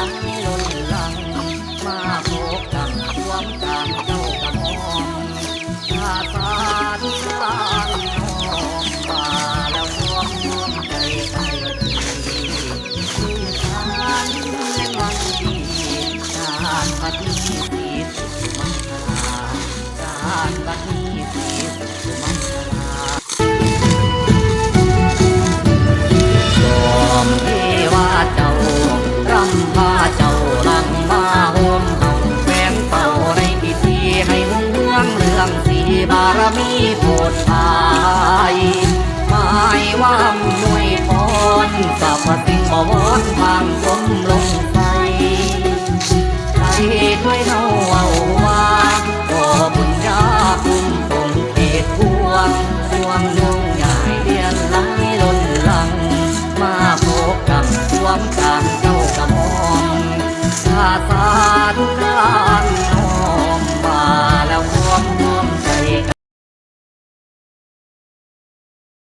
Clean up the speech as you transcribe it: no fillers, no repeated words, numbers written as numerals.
ล้ล้นหลังมาโบกดังรวมกลางเจ้ากระหม่อมอาสาที่สร้างน้อมมาแล้วน้อมรวมใจไทยดีชานในวันดีการบัดนี้สีสุขมังคลาการบัดนี้สีสุขมังคลา ยอมเทว่าเจ้ารำพาเจ้าหลังมาโฮมเฮาแฝงเป่าในพิธีให้มุ่งเรื่องเรื่องสีบารมีโปรดภายหมายว่าหน่วยพรสรรพสิ่งบวรทางสมลงไปใครด้วยเฮาเอาว่าก็บุญญาคุณตนเอกพวงพวงลงใหญ่เรียนไหลล้นหลัง มาโบกกับรวมกลางเจ้ากระหม่อ